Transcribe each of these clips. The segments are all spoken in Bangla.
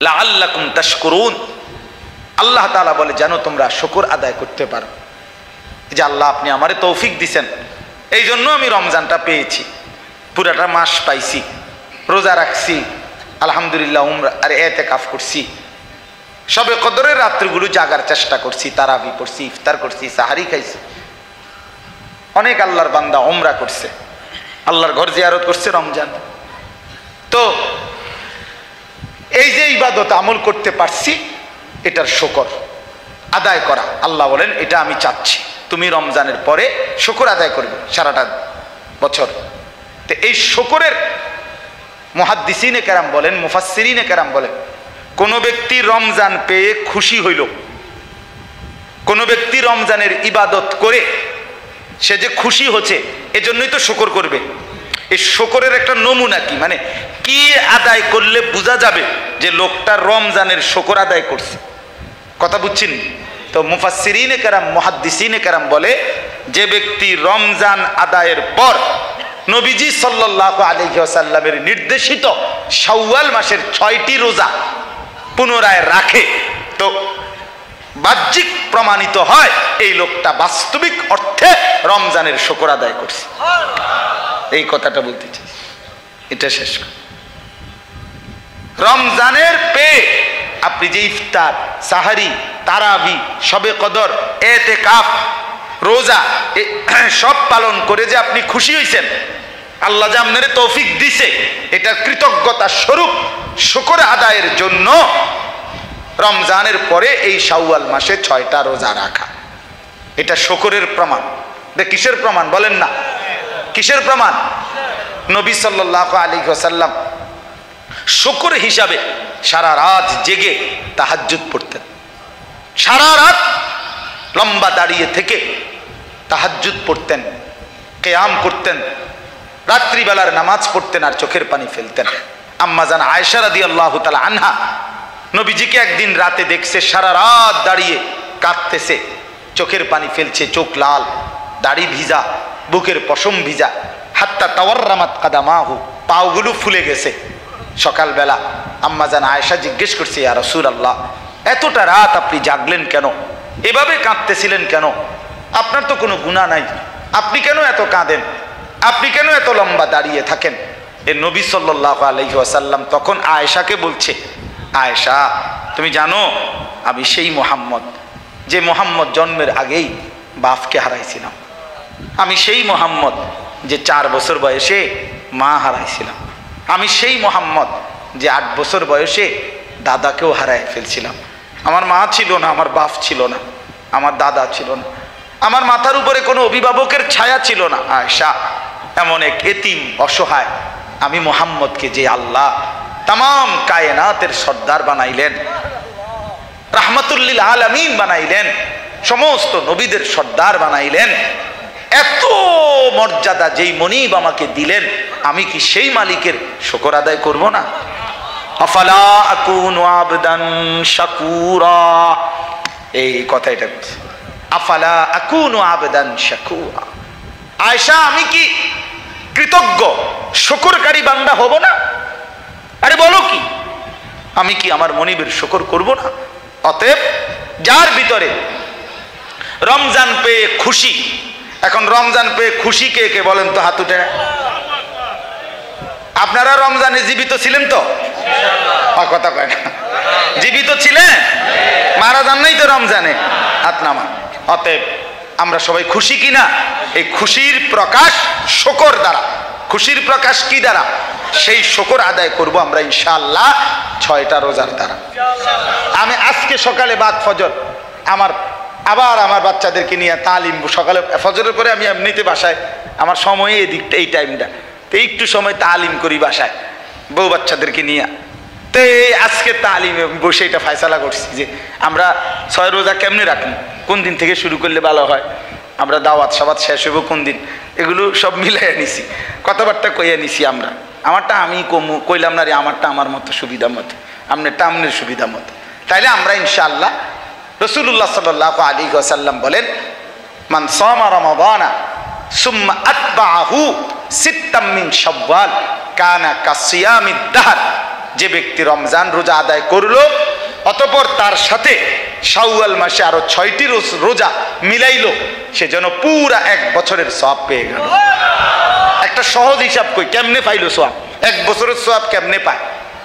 লাআল্লাকুম তাশকুরুন। আল্লাহ তাআলা বলে যেন তোমরা শুকর আদায় করতে পারো, যে আল্লাহ আপনি আমারে তৌফিক দিছেন, এই জন্য আমি রমজানটা পেয়েছি, পুরাটা মাস পাইছি, রোজা রাখছি, আলহামদুলিল্লাহ, উমরা আর ইতিকাফ করছি, শবে কদরের রাত্রিগুলো জাগার চেষ্টা করছি, তারাবি পড়ছি, ইফতার করছি, সাহারি খাইছি। অনেক আল্লাহর বান্দা উমরা করছে, আল্লাহর ঘর জিয়ারত করছে রমজান। তো এই যে ইবাদত আমল করতে পারছি, এটার শুকর আদায় করা, আল্লাহ বলেন এটা আমি চাচ্ছি, তুমি রমজানের পরে শুকর আদায় করবে সারাটা বছর। তো এই শুকরের মুহাদ্দিসিনে কেরাম বলেন, মুফাসসিরিনে কেরাম বলেন, কোন ব্যক্তি রমজান পেয়ে খুশি হইল, কোন ব্যক্তি রমজানের ইবাদত করে সে যে খুশি হচ্ছে, এজন্যই তো শুকর করবে। এই শুকরের একটা নমুনা কি, মানে কি আদায় করলে বোঝা যাবে যে লোকটা রমজানের শুকর আদায় করছে, কথা বুঝছেন? তো মুফাসসিরিনে কেরাম, মুহাদ্দিসিনে কেরাম বলে, যে ব্যক্তি রমজান আদায়ের পর নবীজি সাল্লাল্লাহু আলাইহি ওয়াসাল্লামের নির্দেশিত শাওয়াল মাসের 6টি রোজা পুনরায় রাখে, তো বাহ্যিক প্রমাণিত হয় এই লোকটা বাস্তবিক অর্থে রমজানের শুকর আদায় করছে। এই কথাটা বলতে চাই, এটা শেষ। রমজানের পেয়ে আপনি যে ইফতার, সাহারি, তারাবি, শবে কদর, ইতিকাফ, রোজা সব পালন করে যে আপনি খুশি হয়েছেন, আল্লাহ যে আপনারে তৌফিক দিছে, এটা কৃতজ্ঞতা স্বরূপ শুকর আদায়ের জন্য রমজানের পরে এই শাওয়াল মাসে 6টা রোজা রাখা, এটা শুকরের প্রমাণ। কিসের প্রমাণ বলেন না? কিসের প্রমাণ? নবী সাল্লাল্লাহু আলাইহি ওয়াসাল্লাম শুকর হিসাবে সারা রাত জেগে তাহাজ্জুদ পড়তেন, সারা রাত লম্বা দাঁড়িয়ে থেকে তাহাজ্জুদ পড়তেন, কিয়াম করতেন, রাত্রিবেলার নামাজ পড়তেন আর চোখের পানি ফেলতেন। আম্মা জান আয়েশা রাদিয়াল্লাহু তাআলা আনহা নবীজিকে একদিন রাতে দেখছে সারা রাত দাঁড়িয়ে কাঁদতেছে, চোখের পানি ফেলছে, চোখ লাল, দাড়ি ভিজা, বুকের পশম ভিজা, হাত্তা তাওয়াররামাত কাদামাহু, পাগুলো ফুলে গেছে। সকালবেলা আম্মা জান আয়েশা জিজ্ঞেস করছে, ইয়া রাসূলুল্লাহ, এতটা রাত আপনি জাগলেন কেন? এভাবে কাঁদতেছিলেন কেন? আপনার তো কোনো গুনাহ নাই, আপনি কেন এত কাঁদেন? আপনি কেন এত লম্বা দাঁড়িয়ে থাকেন? এ নবী সাল্লাল্লাহু আলাইহি ওয়াসাল্লাম তখন আয়েশাকে বলছে, আয়েশা তুমি জানো আমি সেই মুহাম্মদ, যে মুহাম্মদ জন্মের আগেই বাপকে হারাইছিলাম, আমি সেই মুহাম্মদ যে 4 বছর বয়সে মা হারাইছিলাম, আমি সেই মুহাম্মদ যে 8 বছর বয়সে দাদাকেও হারাই ফেলছিলাম। আমার মা ছিল না, আমার বাপ ছিল না, আমার দাদা ছিল না, আমার মাথার উপরে কোনো অভিভাবকের ছায়া ছিল না। আয়েশা, এমন এক এতিম অসহায় আমি মুহাম্মদকে যে আল্লাহ তামাম কায়নাতের সর্দার বানাইলেন, রাহমাতুল লিল আলামিন বানাইলেন, সমস্ত নবীদের সর্দার বানাইলেন, এত মর্যাদা যেই মনিব আমাকে দিলেন, আমি কি সেই মালিকের শুকর আদায় করব না? আফালা আকুনু আবদান শাকুরা, এই কথাটা বলছে, আফালা আকুনু আবদান শাকুরা। আয়েশা, আমি কি কৃতজ্ঞ শুকরকারী বান্দা হব না? আরে বলো কি, আমি কি আমার মনিবের শুকর করব না? অতএব যার ভিতরে রমজান পেয়ে খুশি, এখন রমজান পেয়ে খুশি কে কে বলেন তো, হাত উঠে। আপনারা রমজানে জীবিত ছিলেন তো? কথা কয় না, জীবিত ছিলেন, মারা যান নাই তো রমজানে, হাত নামান। অতএব আমরা সবাই খুশি কিনা? এই খুশির প্রকাশ শুকর দ্বারা। খুশির প্রকাশ কি দ্বারা? সেই শুকর আদায় করব আমরা ইনশাআল্লাহ 6টা রোজার দ্বারা। আমি আজকে সকালে বাদ ফজর আবার আমার বাচ্চাদেরকে নিয়ে তালিম, সকালে ফজরের পরে আমি এমনিতে বাসায় আমার সময় এদিকটা, এই টাইমটা তো একটু সময় তালিম করি বাসায় বউ বাচ্চাদেরকে নিয়ে। তো আজকে তালিমে বসে এটা ফয়সালা করছি যে আমরা 6 রোজা কেমনে রাখি, কোন দিন থেকে শুরু করলে ভালো হয়, আমরা দাওয়াত সাবাত শেষ হইব কোন দিন, এগুলো সব মিলাইয়া নিছি, কথাবার্তা কইয়া নিছি। আমরা আমারটা আমি কইলাম না রে, আমারটা আমার মতো সুবিধা মতো, আপনারটা আপনার সুবিধা মতো। তাইলে আমরা ইনশাআল্লাহ, রাসূলুল্লাহ সাল্লাল্লাহু আলাইহি ওয়াসাল্লাম বলেন, মান সামা রমাদানা সুম্মা আতবাহু সিত্তাম মিন শাওয়াল কানা কাসিয়ামিদ দাহর। যে ব্যক্তি রমজান রোজা আদায় করলো অতঃপর তার সাথে শাওয়াল মাসে আরো 6টি রোজা মিলাইলো, সে যেন পুরা 1 বছরের সওয়াব পেয়ে গেল। একটা সহজ হিসাব কই, কেমনে পাইলো সওয়াব? 1 বছরের সওয়াব কেমনে পায়?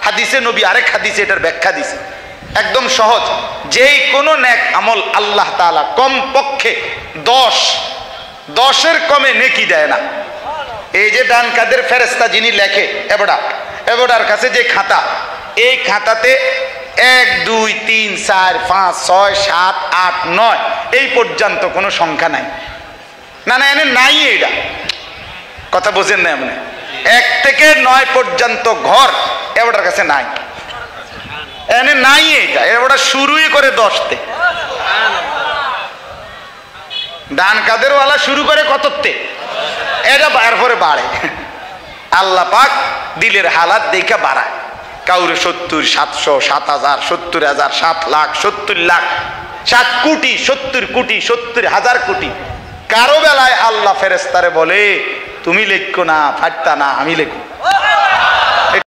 হাদিসে নবী আরেক হাদিসে এটার ব্যাখ্যা দিছে, একদম সহজ। যেই কোনো নেক আমল আল্লাহ তাআলা কম পক্ষে 10-এর কমে নেকি দেয় না। এই যে ডান কাদের ফেরেশতা যিনি লেখে এবড়ার কাছে যে খাতা, এই খাতাতে 1 2 3 4 5 6 7 8 9 এই পর্যন্ত কোনো সংখ্যা নাই। না এনে নাই, এইটা কথা বোঝেন না? এমনি 1 থেকে 9 পর্যন্ত ঘর এবড়ার কাছে নাই, এনে নাই। এইটা এবড়া শুরুই করে 10তে, ডান কাদের ওয়ালা শুরু করে কততে, এটা এরপরে বাড়ে। আল্লাহ পাক দিলের হালাত দেখা বাড়ায়, কাউরে 70 700 7000 70000 7 লাখ 70 লাখ 7 কোটি 70 কোটি 70,000 কোটি। কারো বেলায় আল্লাহ ফেরেশতারে বলে তুমি লেখো না, ফাটতা না, আমি লেখো।